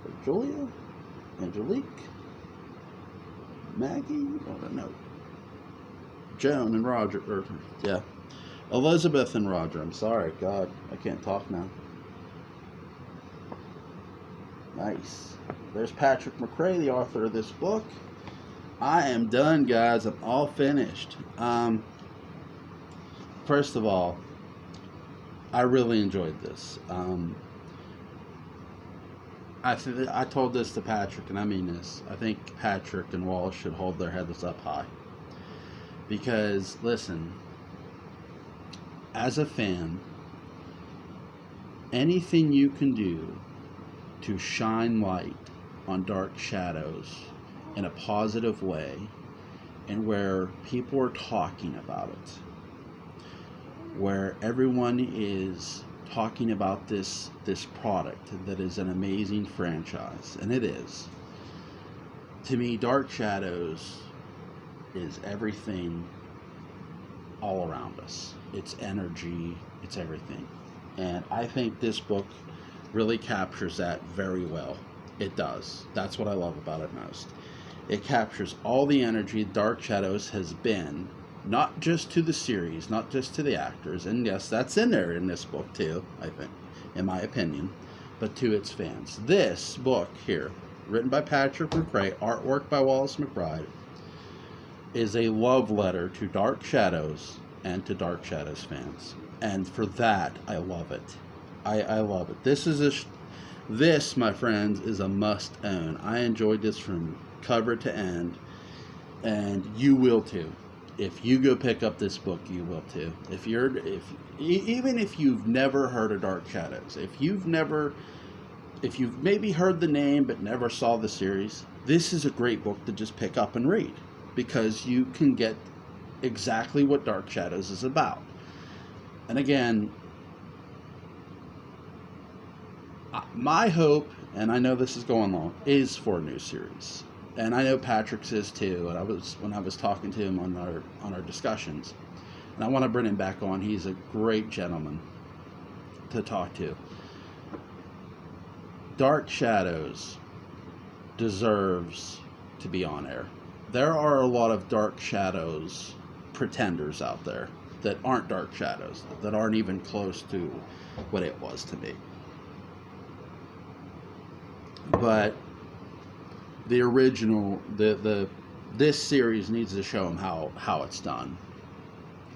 of Julia, Angelique, Maggie, Joan and Roger, Elizabeth and Roger. I'm sorry, God, I can't talk now. Nice. There's Patrick Mccray, the author of this book. I am done, guys. I'm all finished. First of all, I really enjoyed this. I told this to Patrick, and I mean this. I think Patrick and Wallace should hold their heads up high. Because, listen, as a fan, anything you can do to shine light on Dark Shadows in a positive way, and where people are talking about it, where everyone is talking about this product that is an amazing franchise, and it is. To me, Dark Shadows is everything all around us. It's energy, it's everything. And I think this book really captures that very well. It does. That's what I love about it most. It captures all the energy Dark Shadows has been, not just to the series, not just to the actors, and yes, that's in there in this book too, I think, in my opinion, but to its fans. This book here, written by Patrick Mccray, artwork by Wallace McBride, is a love letter to Dark Shadows and to Dark Shadows fans. And for that, I love it. I love it. This, my friends, is a must own. I enjoyed this from cover to end, and you will too. If you go pick up this book, you will too. Even if you've never heard of Dark Shadows, if you've maybe heard the name but never saw the series, this is a great book to just pick up and read, because you can get exactly what Dark Shadows is about. And again, my hope, and I know this is going long, is for a new series. And I know Patrick's is too. And when I was talking to him on our discussions, and I want to bring him back on. He's a great gentleman to talk to. Dark Shadows deserves to be on air. There are a lot of Dark Shadows pretenders out there that aren't Dark Shadows, that aren't even close to what it was to me. But the original, this series needs to show them how it's done.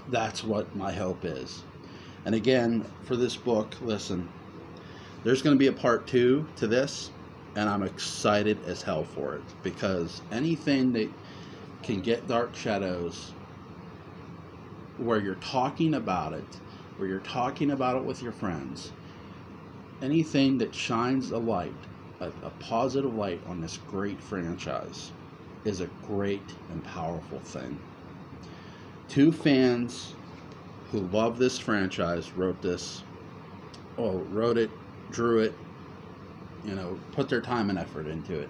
That's what my hope is. And again, for this book, listen, there's going to be a part 2 to this, and I'm excited as hell for it, because anything that can get Dark Shadows where you're talking about it, where you're talking about it with your friends, anything that shines a light, a positive light on this great franchise, is a great and powerful thing. 2 fans who love this franchise wrote it, drew it, put their time and effort into it.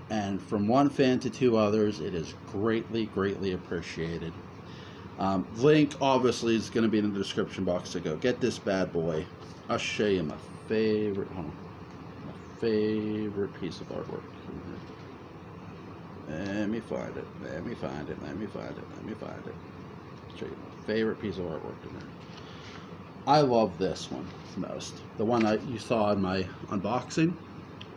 And from 1 fan to 2 others, it is greatly, greatly appreciated. Link obviously is going to be in the description box, so go get this bad boy. I'll show you my favorite piece of artwork. Let me find it. Show you my favorite piece of artwork in there. I love this one most. The one you saw in my unboxing.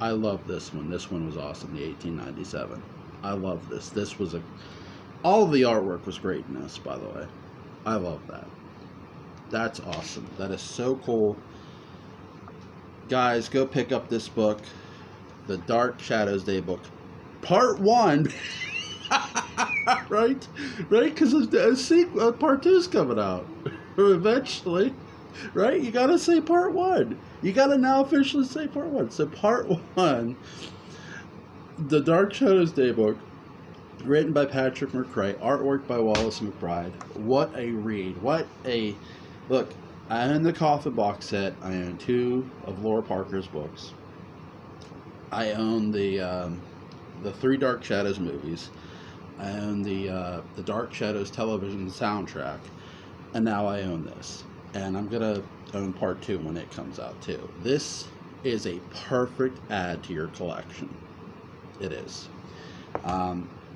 I love this one. This one was awesome. The 1897. I love this. All of the artwork was great in this, by the way. I love that. That's awesome. That is so cool. Guys, go pick up this book, The Dark Shadows Daybook, Part 1. right? Because Part 2 is coming out eventually. Right? You gotta say Part 1. You gotta now officially say Part 1. So Part 1, The Dark Shadows Daybook, written by Patrick Mccray, artwork by Wallace McBride. What a read. Look, I own the Coffin box set. I own 2 of Laura Parker's books. I own the 3 Dark Shadows movies. I own the Dark Shadows television soundtrack. And now I own this. And I'm going to own Part 2 when it comes out too. This is a perfect add to your collection. It is.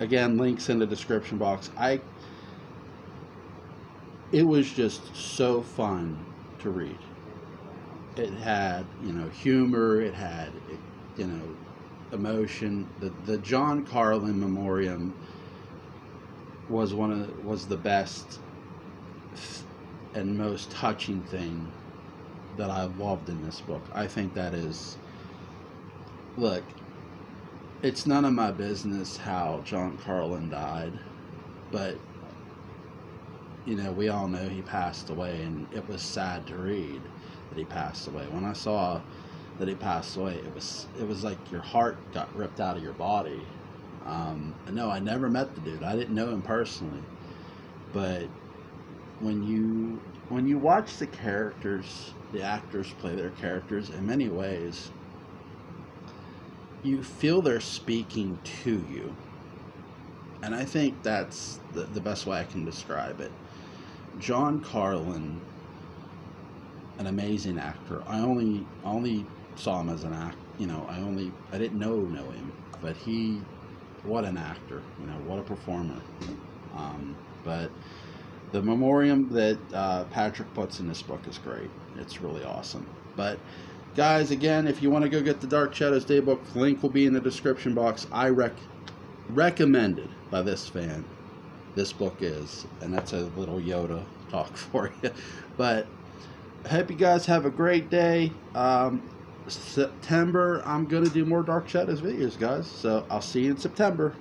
Again, links in the description box. It was just so fun to read. It had, humor. It had, emotion. The John Carlin Memoriam was the best and most touching thing that I loved in this book. I think that is, look, it's none of my business how John Carlin died, but we all know he passed away, and it was sad to read that he passed away. When I saw that he passed away, it was like your heart got ripped out of your body. No, I never met the dude. I didn't know him personally, but when you watch the characters, the actors play their characters, in many ways, you feel they're speaking to you. And I think that's the best way I can describe it. John Carlin, an amazing actor. I only saw him as an actor. I didn't know him, but what an actor. What a performer. But the memoriam that Patrick puts in this book is great. It's really awesome. But guys, again, if you want to go get the Dark Shadows Daybook, link will be in the description box. I recommended by this fan. This book is, and that's a little Yoda talk for you. But I hope you guys have a great day. September, I'm going to do more Dark Shadows videos, guys. So I'll see you in September.